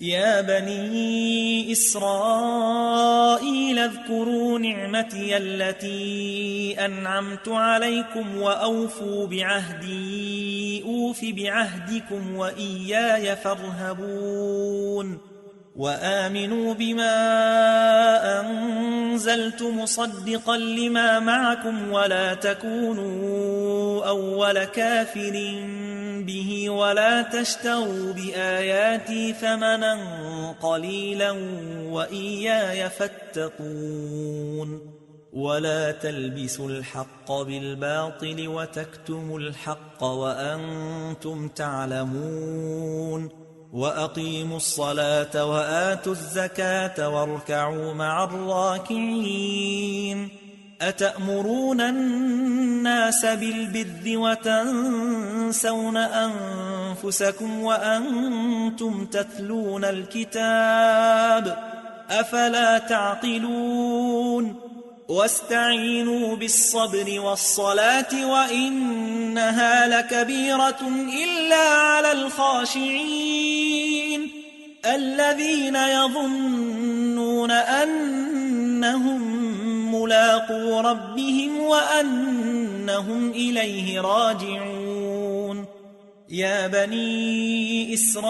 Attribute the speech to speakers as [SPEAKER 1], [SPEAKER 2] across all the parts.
[SPEAKER 1] يا بني إسرائيل اذكروا نعمتي التي أنعمت عليكم وأوفوا بعهدي أوف بعهدكم وإياي فارهبون وآمنوا بما أنزلت مصدقا لما معكم ولا تكونوا أول كافر به ولا تشتروا بآياتي ثمنا قليلا وإياي فاتقون ولا تلبسوا الحق بالباطل وتكتموا الحق وأنتم تعلمون وأقيموا الصلاة وآتوا الزكاة واركعوا مع الراكعين أتأمرون الناس بالبر وتنسون أنفسكم وأنتم تتلون الكتاب أفلا تعقلون واستعينوا بالصبر والصلاة وإنها لكبيرة إلا على الخاشعين الذين يظنون أنهم ملاقو ربهم وأنهم إليه راجعون يا بني إسرائيل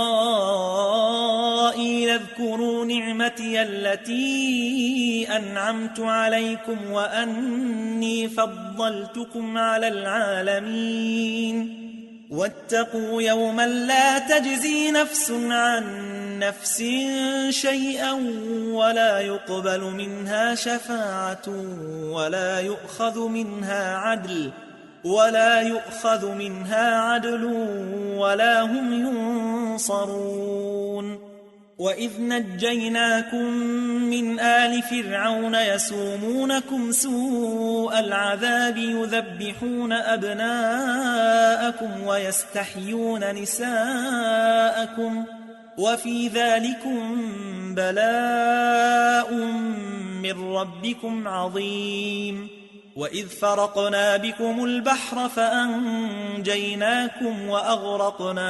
[SPEAKER 1] اذكروا نعمتي التي أنعمت عليكم وأني فضلتكم على العالمين واتقوا يوما لا تجزي نفس عن نفس شيئا ولا يقبل منها شفاعة ولا يؤخذ منها عدل ولا هم ينصرون وإذ نجيناكم من آل فرعون يسومونكم سوء العذاب يذبحون أبناءكم ويستحيون نساءكم وفي ذلكم بلاء من ربكم عظيم وإذ فرقنا بكم البحر فأنجيناكم وأغرقنا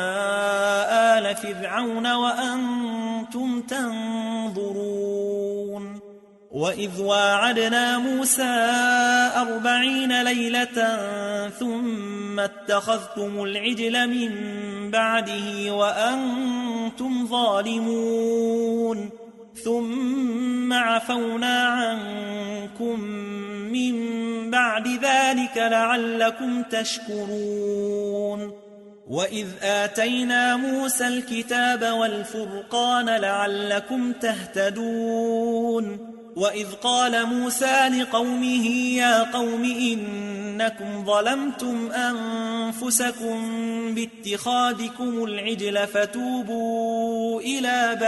[SPEAKER 1] آل فرعون وأنتم تنظرون وإذ واعدنا موسى 40 ليلة ثم اتخذتم العجل من بعده وأنتم ظالمون ثم عفونا عنكم من بعد ذلك لعلكم تشكرون وإذ آتينا موسى الكتاب والفرقان لعلكم تهتدون وإذ قال موسى لقومه يا قوم إنكم ظلمتم أنفسكم باتخاذكم العجل فتوبوا إلى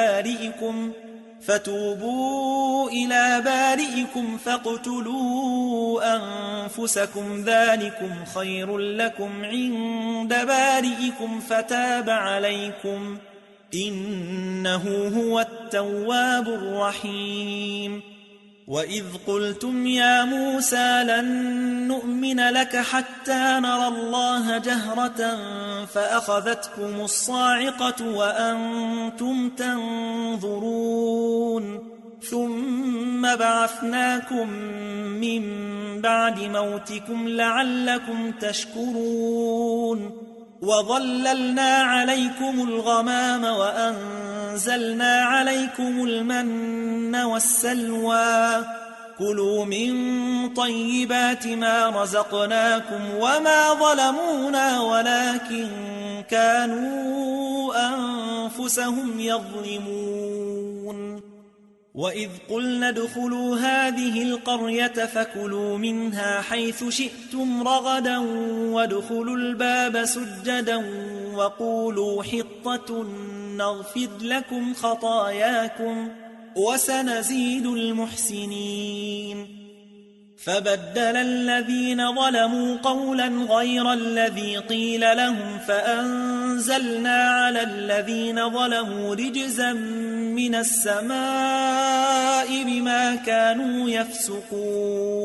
[SPEAKER 1] بارئكم فاقتلوا أنفسكم ذلكم خير لكم عند بارئكم فتاب عليكم إنه هو التواب الرحيم وإذ قلتم يا موسى لن نؤمن لك حتى نرى الله جهرة فأخذتكم الصاعقة وأنتم تنظرون ثم بعثناكم من بعد موتكم لعلكم تشكرون وظللنا عليكم الغمام وأنزلنا عليكم المن والسلوى كلوا من طيبات ما رزقناكم وما ظلمونا ولكن كانوا أنفسهم يظلمون وإذ قلنا ادخلوا هذه القرية فكلوا منها حيث شئتم رغدا وادخلوا الباب سجدا وقولوا حطة نغفر لكم خطاياكم وسنزيد المحسنين فبدل الذين ظلموا قولا غير الذي قيل لهم فأنزلنا على الذين ظلموا رجزا من السماء بما كانوا يفسقون